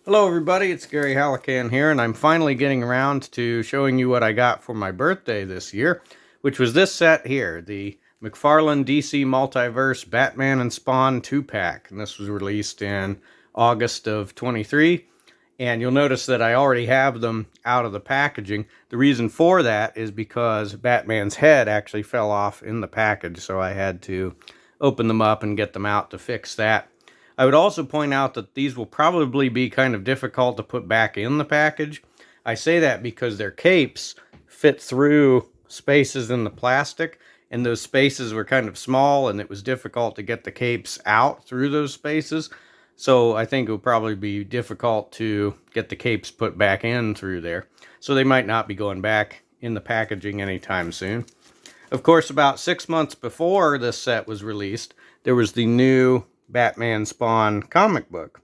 Hello everybody, it's Gary Hallican here, and I'm finally getting around to showing you what I got for my birthday this year, which was this set here, the McFarlane DC Multiverse Batman and Spawn 2-pack, and this was released in August of 23, and you'll notice that I already have them out of the packaging. The reason for that is because Batman's head actually fell off in the package, so I had to open them up and get them out to fix that. I would also point out that these will probably be kind of difficult to put back in the package. I say that because their capes fit through spaces in the plastic, and those spaces were kind of small, and it was difficult to get the capes out through those spaces. So I think it would probably be difficult to get the capes put back in through there. So they might not be going back in the packaging anytime soon. Of course, about 6 months before this set was released, there was the new Batman Spawn comic book.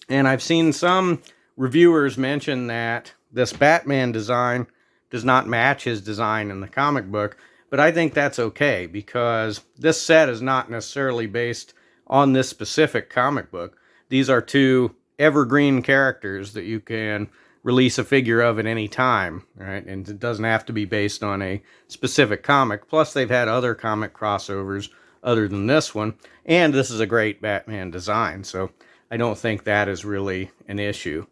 And I've seen some reviewers mention that this Batman design does not match his design in the comic book, but I think that's okay because this set is not necessarily based on this specific comic book. These are two evergreen characters that you can release a figure of at any time, right? And it doesn't have to be based on a specific comic. Plus, they've had other comic crossovers other than this one, and this is a great Batman design, so I don't think that is really an issue.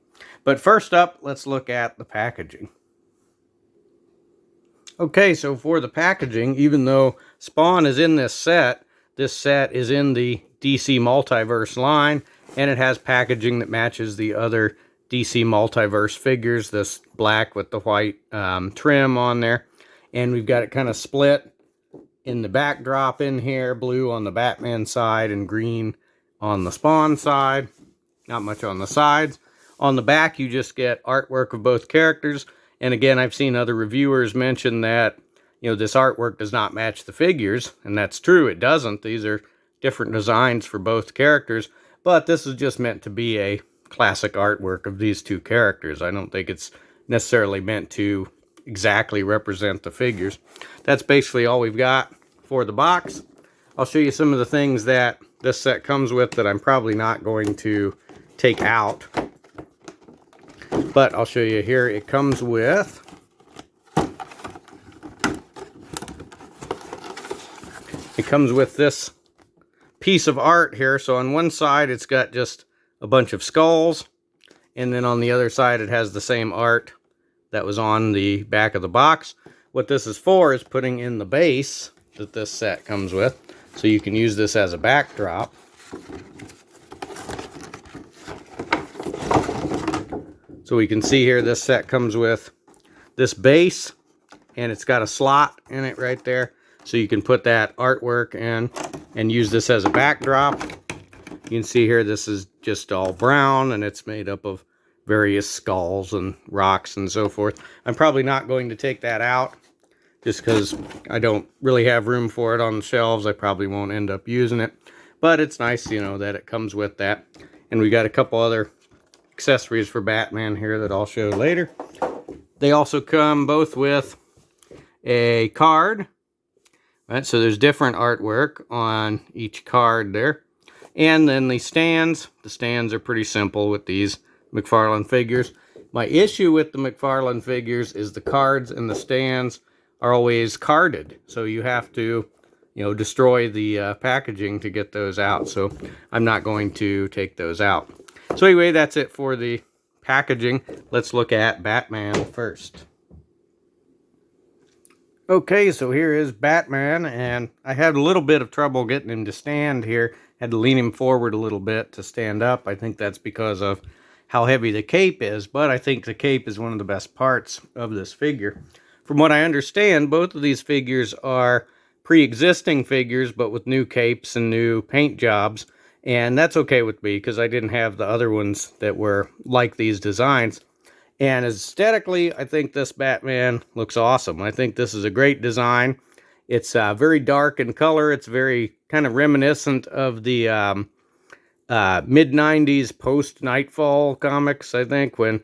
But first up, let's look at the packaging. Okay, so for the packaging, even though Spawn is in this set is in the DC Multiverse line, and it has packaging that matches the other DC Multiverse figures, this black with the white trim on there, and we've got it kind of split in the backdrop in here, blue on the Batman side and green on the Spawn side. Not much on the sides. On the back, you just get artwork of both characters. And again, I've seen other reviewers mention that, this artwork does not match the figures. And that's true, it doesn't. These are different designs for both characters. But this is just meant to be a classic artwork of these two characters. I don't think it's necessarily meant to exactly represent the figures. That's basically all we've got for the box. I'll show you some of the things that this set comes with that I'm probably not going to take out, but I'll show you here. It comes with this piece of art here. So on one side it's got just a bunch of skulls, and then on the other side it has the same art that was on the back of the box. What this is for is putting in the base that this set comes with, so you can use this as a backdrop. So we can see here this set comes with this base, and it's got a slot in it right there, so you can put that artwork in and use this as a backdrop. You can see here this is just all brown, and it's made up of various skulls and rocks and so forth. I'm probably not going to take that out just because I don't really have room for it on the shelves. I probably won't end up using it, but it's nice, that it comes with that. And we got a couple other accessories for Batman here that I'll show later. They also come both with a card, right? So there's different artwork on each card there. And then the stands. The stands are pretty simple with these McFarlane figures. My issue with the McFarlane figures is the cards and the stands are always carded. So you have to, destroy the packaging to get those out. So I'm not going to take those out. So anyway, that's it for the packaging. Let's look at Batman first. Okay, so here is Batman, and I had a little bit of trouble getting him to stand here. Had to lean him forward a little bit to stand up. I think that's because of how heavy the cape is, but I think the cape is one of the best parts of this figure. From what I understand, both of these figures are pre-existing figures, but with new capes and new paint jobs, and that's okay with me because I didn't have the other ones that were like these designs. And aesthetically, I think this Batman looks awesome. I think this is a great design. It's very dark in color. It's very kind of reminiscent of the mid-90s post-Nightfall comics, I think, when,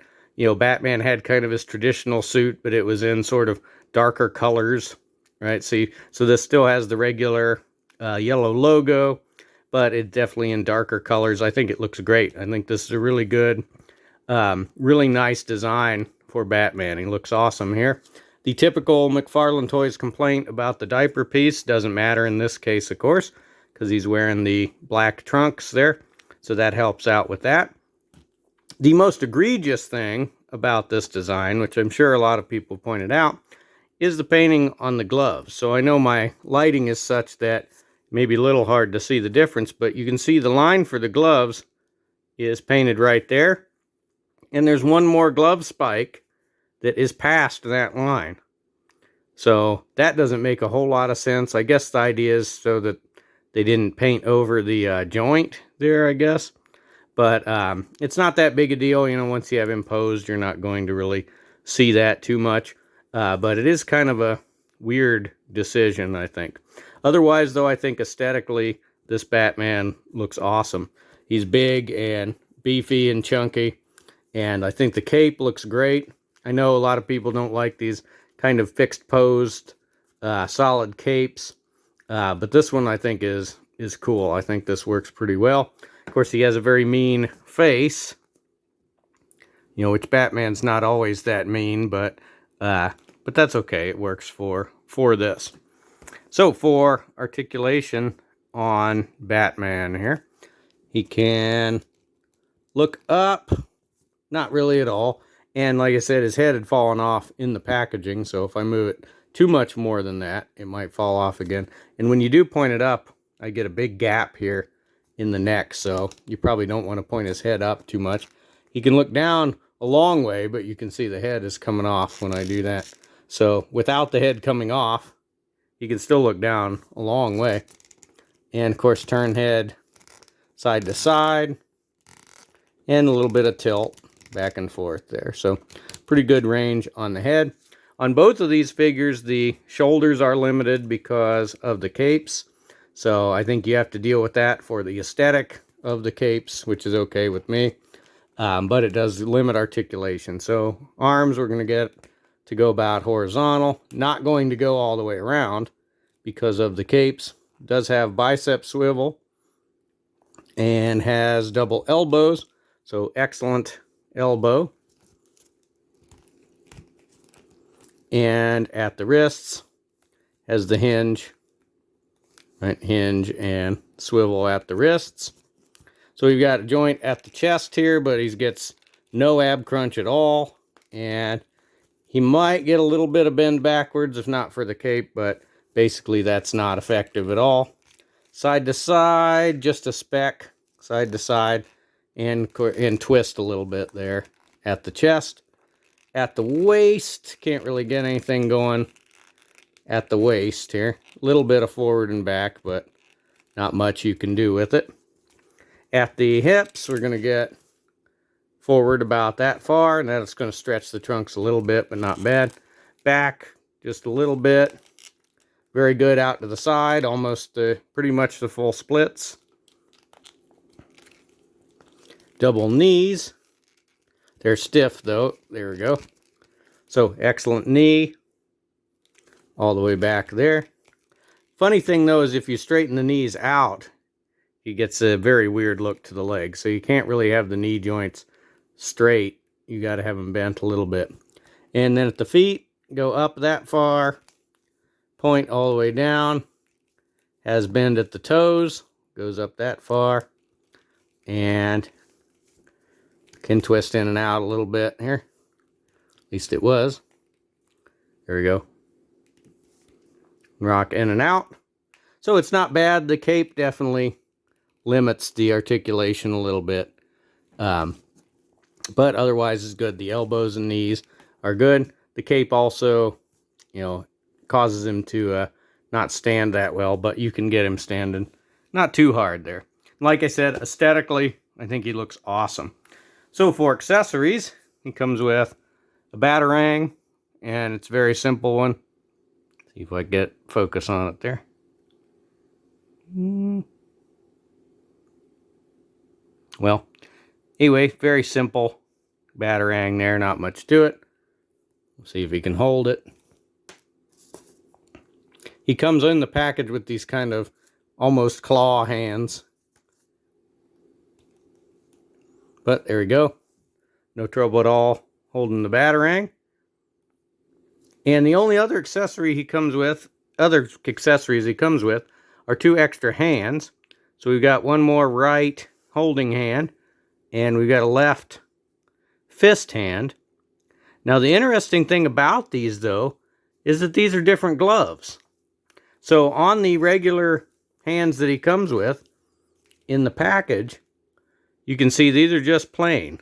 Batman had kind of his traditional suit, but it was in sort of darker colors, right? So this still has the regular yellow logo, but it's definitely in darker colors. I think it looks great. I think this is a really good Really nice design for Batman. He looks awesome here. The typical McFarlane Toys complaint about the diaper piece doesn't matter in this case, of course, because he's wearing the black trunks there. So that helps out with that. The most egregious thing about this design, which I'm sure a lot of people pointed out, is the painting on the gloves. So I know my lighting is such that it may be a little hard to see the difference, but you can see the line for the gloves is painted right there. And there's one more glove spike that is past that line. So that doesn't make a whole lot of sense. I guess the idea is so that they didn't paint over the joint there, I guess. But it's not that big a deal. You know, once you have imposed, you're not going to really see that too much. But it is kind of a weird decision, I think. Otherwise, though, I think aesthetically, this Batman looks awesome. He's big and beefy and chunky. And I think the cape looks great. I know a lot of people don't like these kind of fixed posed, solid capes. But this one I think is cool. I think this works pretty well. Of course, he has a very mean face. You know, which Batman's not always that mean, but that's okay. It works for this. So for articulation on Batman here, he can look up. Not really at all. And like I said, his head had fallen off in the packaging, so if I move it too much more than that, it might fall off again. And when you do point it up, I get a big gap here in the neck, so you probably don't want to point his head up too much. He can look down a long way, but you can see the head is coming off when I do that. So without the head coming off, he can still look down a long way. And of course, turn head side to side, and a little bit of tilt back and forth there. So pretty good range on the head. On both of these figures, the shoulders are limited because of the capes. So I think you have to deal with that for the aesthetic of the capes, which is okay with me. But it does limit articulation. So arms we're going to get to go about horizontal. Not going to go all the way around because of the capes. It does have bicep swivel and has double elbows. So excellent elbow. And at the wrists has the hinge, right? Hinge and swivel at the wrists. So we've got a joint at the chest here, but he gets no ab crunch at all. And he might get a little bit of bend backwards if not for the cape, but basically that's not effective at all. Side to side, just a speck, side to side. And twist a little bit there at the chest. At the waist, can't really get anything going at the waist here. A little bit of forward and back, but not much you can do with it. At the hips, we're going to get forward about that far, and that's going to stretch the trunks a little bit, but not bad. Back, just a little bit. Very good out to the side, almost pretty much the full splits. Double knees. They're stiff though. There we go. So excellent knee. All the way back there. Funny thing though is if you straighten the knees out, he gets a very weird look to the leg. So you can't really have the knee joints straight. You got to have them bent a little bit. And then at the feet, go up that far. Point all the way down. Has bend at the toes. Goes up that far. And can twist in and out a little bit here. At least it was. There we go. Rock in and out. So it's not bad. The cape definitely limits the articulation a little bit. But otherwise it's good. The elbows and knees are good. The cape also, you know, causes him to not stand that well, but you can get him standing not too hard there. Like I said, aesthetically, I think he looks awesome. So for accessories, he comes with a Batarang, and it's a very simple one. See if I get focus on it there. Well, anyway, very simple Batarang there, not much to it. We'll see if he can hold it. He comes in the package with these kind of almost claw hands. But there we go. No trouble at all holding the batarang. And the only other accessories he comes with are 2 extra hands. So we've got one more right holding hand, and we've got a left fist hand. Now the interesting thing about these, though, is that these are different gloves. So on the regular hands that he comes with in the package, you can see these are just plain.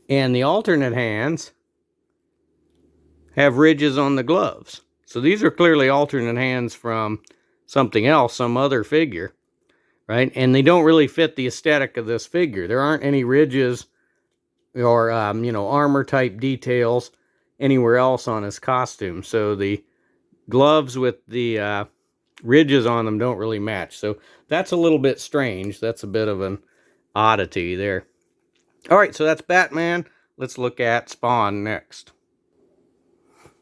And the alternate hands have ridges on the gloves. So these are clearly alternate hands from something else, some other figure, right? And they don't really fit the aesthetic of this figure. There aren't any ridges or, armor type details anywhere else on his costume. So the gloves with the ridges on them don't really match. So that's a little bit strange. That's a bit of an oddity there. All right, so that's Batman. Let's look at Spawn next.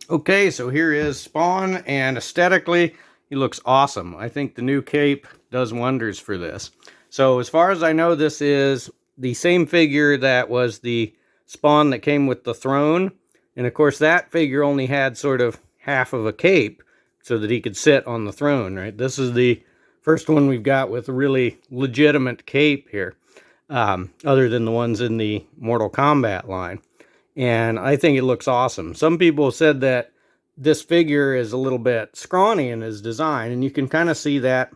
Okay, so here is Spawn, and aesthetically, he looks awesome. I think the new cape does wonders for this. So as far as I know, this is the same figure that was the Spawn that came with the throne. And of course, that figure only had sort of half of a cape so that he could sit on the throne, right? This is the first one we've got with a really legitimate cape here, other than the ones in the Mortal Kombat line. And I think it looks awesome. Some people said that this figure is a little bit scrawny in his design, and you can kind of see that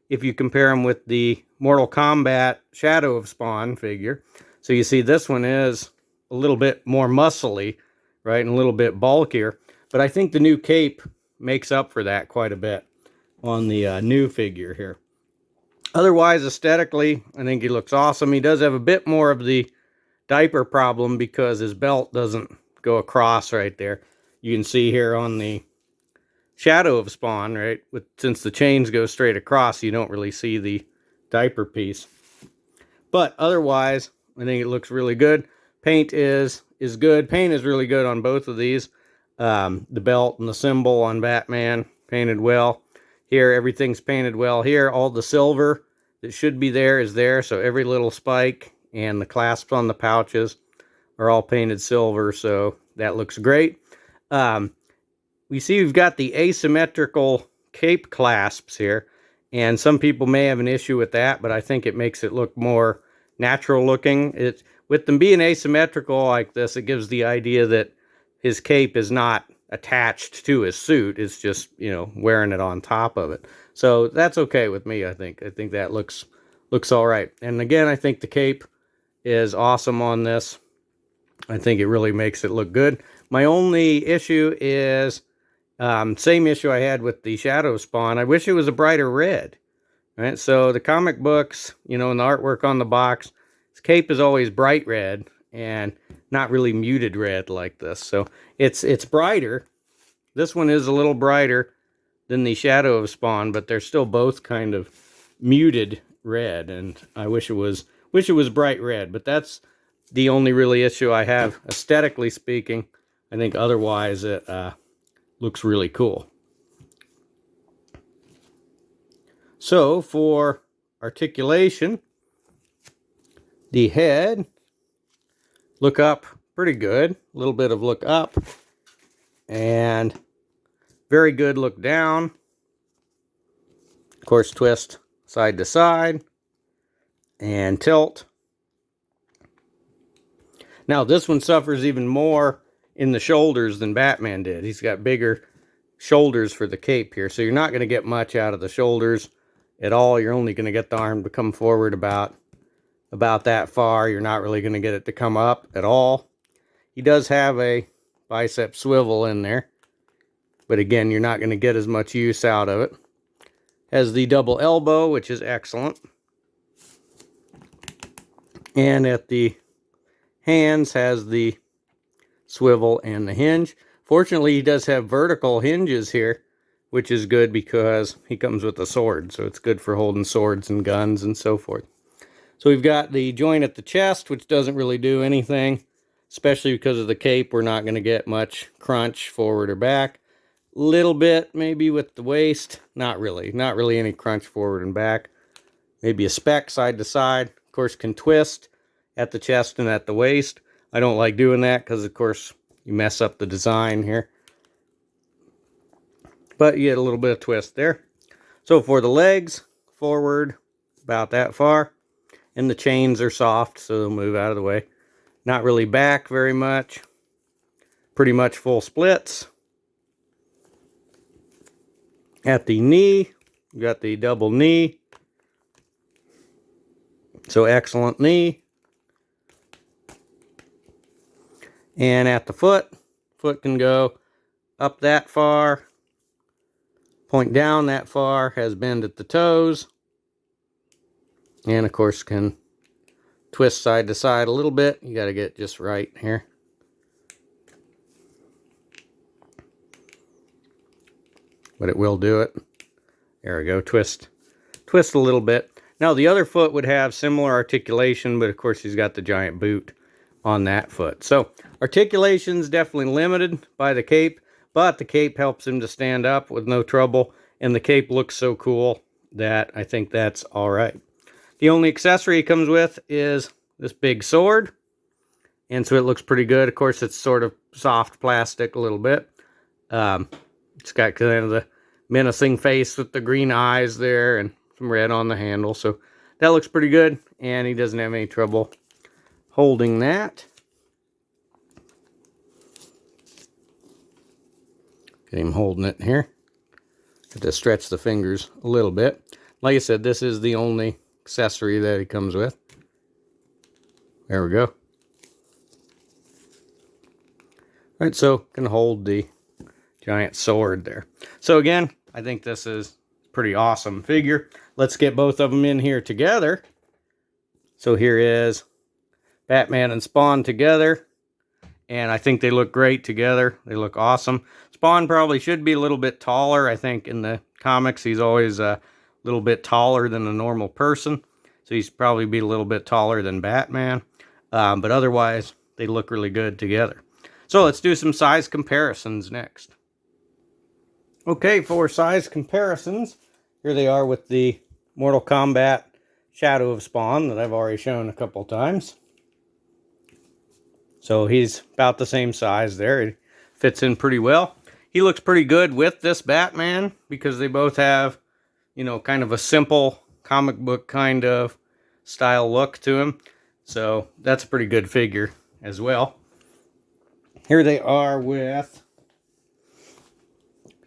if you compare him with the Mortal Kombat Shadow of Spawn figure. So you see this one is a little bit more muscly, right, and a little bit bulkier. But I think the new cape makes up for that quite a bit on the new figure here. Otherwise, aesthetically, I think he looks awesome. He does have a bit more of the diaper problem because his belt doesn't go across right there. You can see here on the Shadow of Spawn, right, since the chains go straight across, you don't really see the diaper piece. But otherwise, I think it looks really good. Paint is good. Paint is really good on both of these. The belt and the symbol on Batman painted well. Here, everything's painted well. Here, all the silver that should be there is there. So every little spike and the clasps on the pouches are all painted silver. So that looks great. We see we've got the asymmetrical cape clasps here. And some people may have an issue with that, but I think it makes it look more natural looking. With them being asymmetrical like this, it gives the idea that his cape is not attached to his suit. It's just, wearing it on top of it. So that's okay with me, I think. I think that looks all right. And again, I think the cape is awesome on this. I think it really makes it look good. My only issue is same issue I had with the Shadow Spawn. I wish it was a brighter red. Right? So the comic books, and the artwork on the box, his cape is always bright red and not really muted red like this. So it's brighter. This one is a little brighter than the Shadow of Spawn, but they're still both kind of muted red, and I wish it was bright red. But that's the only really issue I have aesthetically speaking. I think otherwise it looks really cool. So for articulation, the head, look up, pretty good. A little bit of look up, and very good look down. Of course, twist side to side, and tilt. Now, this one suffers even more in the shoulders than Batman did. He's got bigger shoulders for the cape here, so you're not going to get much out of the shoulders at all. You're only going to get the arm to come forward about that far. You're not really going to get it to come up at all. He does have a bicep swivel in there, but again, you're not going to get as much use out of it. Has the double elbow, which is excellent. And at the hands has the swivel and the hinge. Fortunately, he does have vertical hinges here, which is good because he comes with a sword, so it's good for holding swords and guns and so forth. So we've got the joint at the chest, which doesn't really do anything, especially because of the cape. We're not going to get much crunch forward or back. Little bit maybe with the waist. Not really any crunch forward and back. Maybe a speck side to side. Of course, can twist at the chest and at the waist. I don't like doing that because, of course, you mess up the design here. But you get a little bit of twist there. So for the legs, forward about that far. And the chains are soft, so they'll move out of the way. Not really back very much. Pretty much full splits. At the knee, you got the double knee. So excellent knee. And at the foot can go up that far, point down that far, has bend at the toes. And of course can twist side to side a little bit. You got to get it just right here. But it will do it. There we go, twist a little bit. Now the other foot would have similar articulation, but of course he's got the giant boot on that foot. So articulation's definitely limited by the cape, but the cape helps him to stand up with no trouble, and the cape looks so cool that I think that's all right. The only accessory he comes with is this big sword, and so it looks pretty good. Of course, it's sort of soft plastic a little bit. It's got kind of the menacing face with the green eyes there and some red on the handle, so that looks pretty good, and he doesn't have any trouble holding that. Get him holding it here. Have to stretch the fingers a little bit. Like I said, this is the only accessory that he comes with. There we go. All right, so can hold the giant sword there. So again, I think this is a pretty awesome figure. Let's get both of them in here together. So here is Batman and Spawn together. And I think they look great together. They look awesome. Spawn probably should be a little bit taller. I think in the comics he's always a little bit taller than a normal person. So he's probably be a little bit taller than Batman. But otherwise, they look really good together. So let's do some size comparisons next. Okay, for size comparisons, here they are with the Mortal Kombat Shadow of Spawn that I've already shown a couple times. So he's about the same size there. It fits in pretty well. He looks pretty good with this Batman because they both have, you know, kind of a simple comic book kind of style look to him. So that's a pretty good figure as well. Here they are with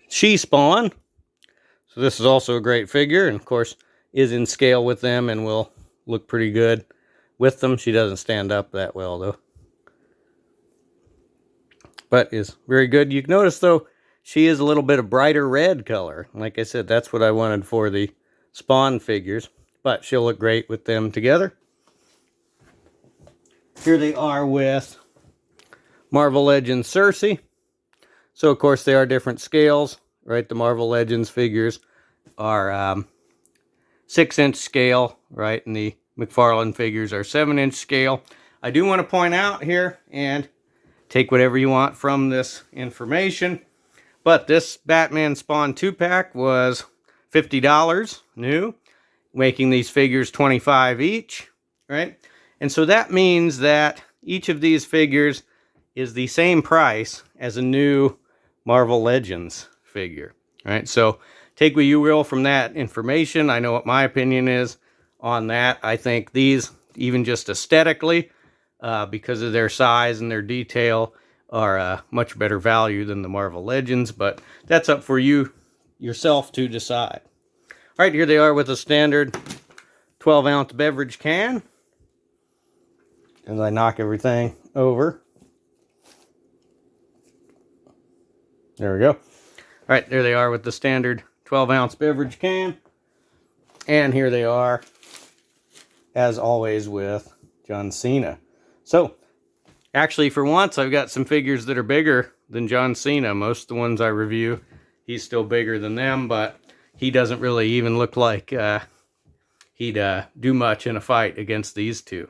She-Spawn. So this is also a great figure, and of course is in scale with them and will look pretty good with them. She doesn't stand up that well though, but is very good. You can notice though, she is a little bit of brighter red color. Like I said, that's what I wanted for the Spawn figures, but she'll look great with them together. Here they are with Marvel Legends Cersei. So of course they are different scales, right? The Marvel Legends figures are 6-inch scale, right? And the McFarlane figures are 7-inch scale. I do want to point out here, and take whatever you want from this information, but this Batman Spawn 2-pack was $50 new, making these figures $25 each, right? And so that means that each of these figures is the same price as a new Marvel Legends figure, right? So take what you will from that information. I know what my opinion is on that. I think these, even just aesthetically, because of their size and their detail, are a much better value than the Marvel Legends, but that's up for you yourself to decide. All right, here they are with a standard 12-ounce beverage can. As I knock everything over. There we go. All right, there they are with the standard 12-ounce beverage can. And here they are, as always, with John Cena. So, actually, for once, I've got some figures that are bigger than John Cena. Most of the ones I review, he's still bigger than them, but he doesn't really even look like he'd do much in a fight against these two.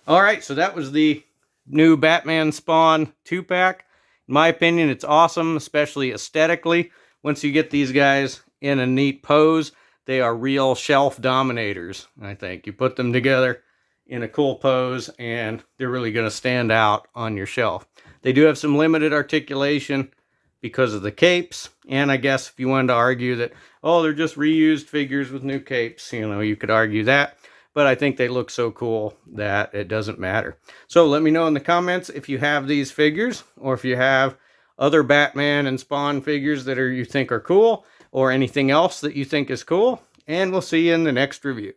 All right, so that was the new Batman Spawn 2-pack. In my opinion, it's awesome, especially aesthetically. Once you get these guys in a neat pose, they are real shelf dominators, I think. You put them together, in a cool pose, and they're really going to stand out on your shelf. They do have some limited articulation because of the capes, and I guess if you wanted to argue that, oh, they're just reused figures with new capes, you know, you could argue that, but I think they look so cool that it doesn't matter. So let me know in the comments if you have these figures, or if you have other Batman and Spawn figures that you think are cool, or anything else that you think is cool, and we'll see you in the next review.